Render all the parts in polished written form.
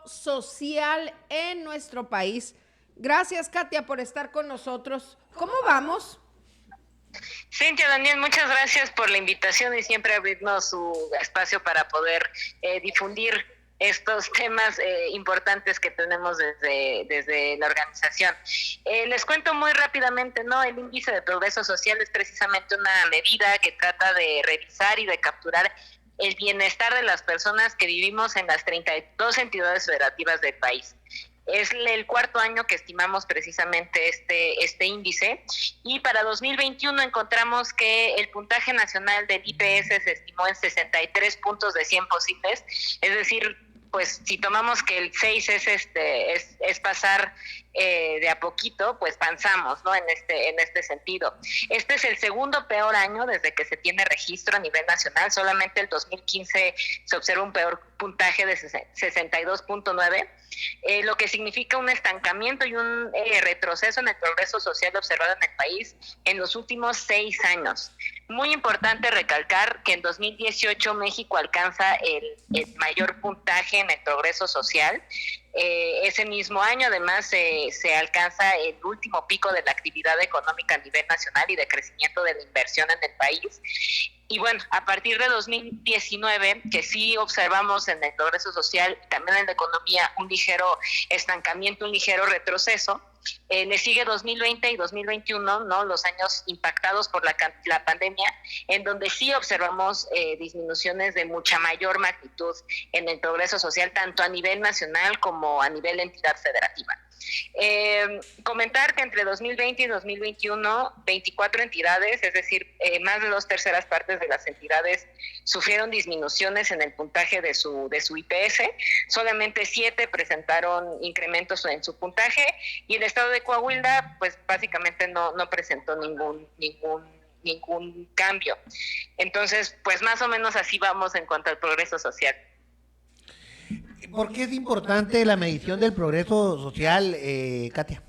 social en nuestro país. Gracias, Katia, por estar con nosotros. ¿Cómo vamos? Cintia, Daniel, muchas gracias por la invitación y siempre abrirnos su espacio para poder difundir estos temas importantes que tenemos desde la organización. Les cuento muy rápidamente, ¿no? El índice de progreso social es precisamente una medida que trata de revisar y de capturar el bienestar de las personas que vivimos en las 32 entidades federativas del país. Es el cuarto año que estimamos precisamente este índice, y para 2021 encontramos que el puntaje nacional del IPS se estimó en 63 puntos de 100 posibles, es decir, pues si tomamos que el 6 es pasar de a poquito, pues avanzamos, ¿no? En este sentido. Este es el segundo peor año desde que se tiene registro a nivel nacional. Solamente el 2015 se observa un peor puntaje de 62.9, lo que significa un estancamiento y un retroceso en el progreso social observado en el país en los últimos 6 años. Muy importante recalcar que en 2018 México alcanza el mayor puntaje en el progreso social. Ese mismo año además se alcanza el último pico de la actividad económica a nivel nacional y de crecimiento de la inversión en el país. Y bueno, a partir de 2019, que sí observamos en el progreso social, también en la economía, un ligero estancamiento, un ligero retroceso, le sigue 2020 y 2021, ¿no? Los años impactados por la pandemia, en donde sí observamos disminuciones de mucha mayor magnitud en el progreso social, tanto a nivel nacional como a nivel entidad federativa. Comentar que entre 2020 y 2021, 24 entidades, es decir, más de 2/3 partes de las entidades sufrieron disminuciones en el puntaje de su IPS. Solamente 7 presentaron incrementos en su puntaje, y el estado de Coahuila, pues básicamente no presentó ningún cambio. Entonces, pues más o menos así vamos en cuanto al progreso social. ¿Por qué es importante la medición del progreso social, Katia?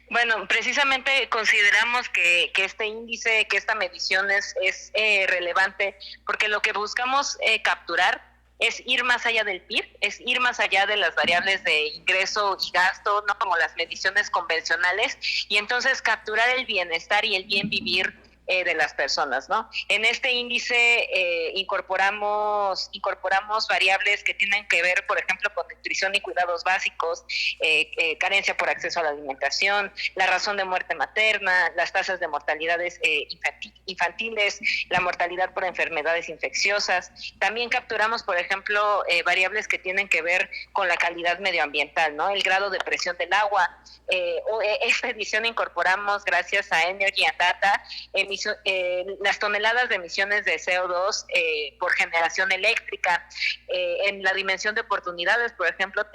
Bueno, precisamente consideramos que este índice, que esta medición es relevante, porque lo que buscamos capturar es ir más allá del PIB, es ir más allá de las variables de ingreso y gasto, no como las mediciones convencionales, y entonces capturar el bienestar y el bien vivir de las personas, ¿no? En este índice incorporamos variables que tienen que ver, por ejemplo, con nutrición y cuidados básicos, carencia por acceso a la alimentación, la razón de muerte materna, las tasas de mortalidades infantiles, la mortalidad por enfermedades infecciosas. También capturamos, por ejemplo, variables que tienen que ver con la calidad medioambiental, ¿no? El grado de presión del agua. Esta edición incorporamos, gracias a Energy and Data, las toneladas de emisiones de CO2 por generación eléctrica. En la dimensión de oportunidades, por ejemplo,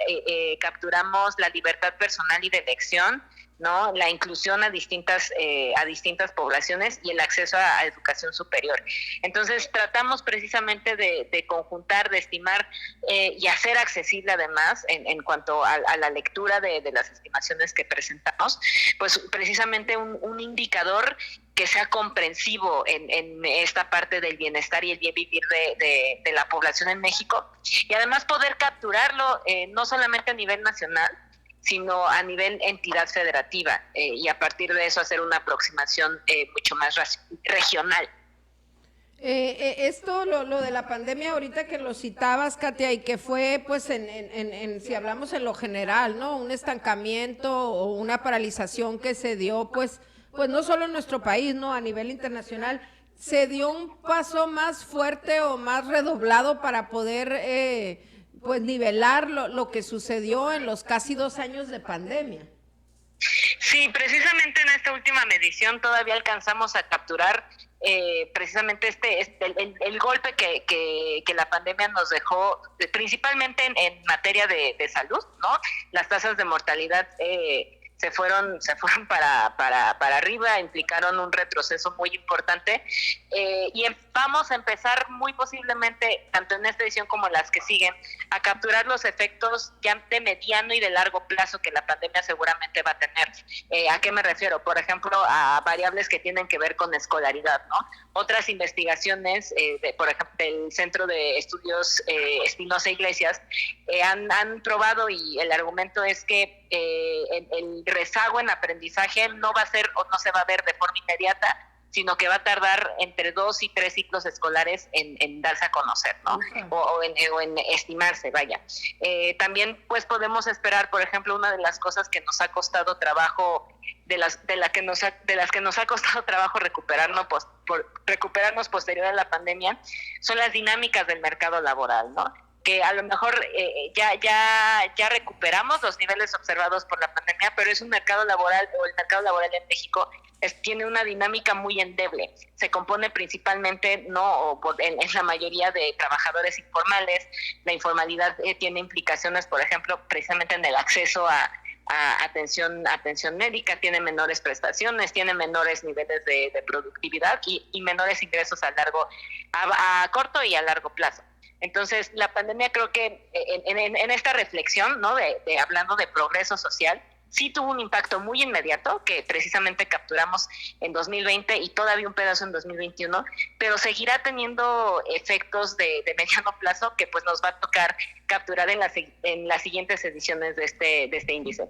capturamos la libertad personal y de elección, ¿no? La inclusión a distintas poblaciones y el acceso a educación superior. Entonces tratamos precisamente de conjuntar, de estimar y hacer accesible además en cuanto a la lectura de las estimaciones que presentamos, pues precisamente un indicador que sea comprensivo en esta parte del bienestar y el bien vivir de la población en México, y además poder capturarlo no solamente a nivel nacional, sino a nivel entidad federativa, y a partir de eso hacer una aproximación mucho más regional. Esto, lo de la pandemia, ahorita que lo citabas, Katia, y que fue, pues, si hablamos en lo general, ¿no? Un estancamiento o una paralización que se dio, pues no solo en nuestro país, ¿no? A nivel internacional, se dio un paso más fuerte o más redoblado para poder, pues, nivelar lo que sucedió en los casi 2 años de pandemia. Sí, precisamente en esta última medición todavía alcanzamos a capturar precisamente el golpe que la pandemia nos dejó, principalmente en materia de salud, ¿no? Las tasas de mortalidad se fueron para arriba, implicaron un retroceso muy importante, y vamos a empezar muy posiblemente, tanto en esta edición como en las que siguen, a capturar los efectos ya de mediano y de largo plazo que la pandemia seguramente va a tener. ¿A qué me refiero? Por ejemplo, a variables que tienen que ver con escolaridad, ¿no? Otras investigaciones, por ejemplo, del Centro de Estudios Espinosa Iglesias, han probado, y el argumento es que el rezago en aprendizaje no va a ser o no se va a ver de forma inmediata, sino que va a tardar entre 2 y 3 ciclos escolares en darse a conocer, ¿no? O en estimarse, vaya. También, pues, podemos esperar, por ejemplo, una de las cosas que nos ha costado trabajo, de las que nos ha costado trabajo recuperarnos posterior a la pandemia, son las dinámicas del mercado laboral, ¿no? Que a lo mejor ya recuperamos los niveles observados por la pandemia, pero es un mercado laboral, o el mercado laboral en México tiene una dinámica muy endeble. Se compone principalmente, en la mayoría, de trabajadores informales. La informalidad tiene implicaciones, por ejemplo, precisamente en el acceso a atención médica, tiene menores prestaciones, tiene menores niveles de productividad y menores ingresos a corto y a largo plazo. Entonces, la pandemia, creo que en esta reflexión, ¿no?, de hablando de progreso social, sí tuvo un impacto muy inmediato, que precisamente capturamos en 2020 y todavía un pedazo en 2021, pero seguirá teniendo efectos de mediano plazo que, pues, nos va a tocar capturar en las siguientes ediciones de este índice.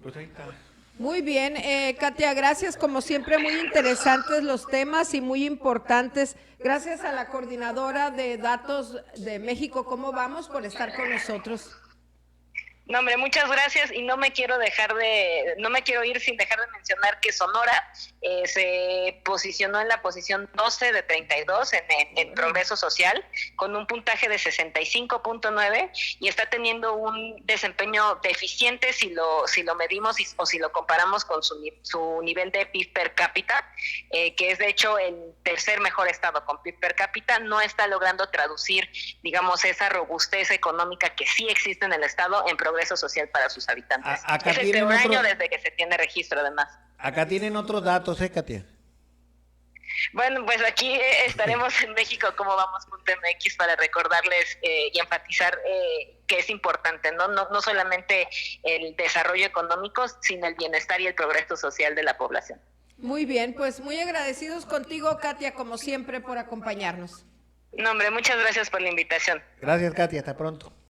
Pues ahí está. Muy bien, Katia, gracias, como siempre, muy interesantes los temas y muy importantes. Gracias a la coordinadora de datos de México, ¿cómo vamos?, por estar con nosotros. No, hombre, muchas gracias, y no me quiero ir sin dejar de mencionar que Sonora se posicionó en la posición 12 de 32 en progreso social, con un puntaje de 65.9, y está teniendo un desempeño deficiente si lo medimos o si lo comparamos con su nivel de PIB per cápita, que es de hecho el tercer mejor estado con PIB per cápita. No está logrando traducir, digamos, esa robustez económica que sí existe en el estado en progreso social para sus habitantes. Es el peor año desde que se tiene registro, además. Acá tienen otros datos, Katia. Bueno, pues aquí estaremos en México como vamos.mx para recordarles y enfatizar que es importante, no solamente el desarrollo económico, sino el bienestar y el progreso social de la población. Muy bien, pues muy agradecidos contigo, Katia, como siempre, por acompañarnos. No, hombre, muchas gracias por la invitación. Gracias, Katia, hasta pronto.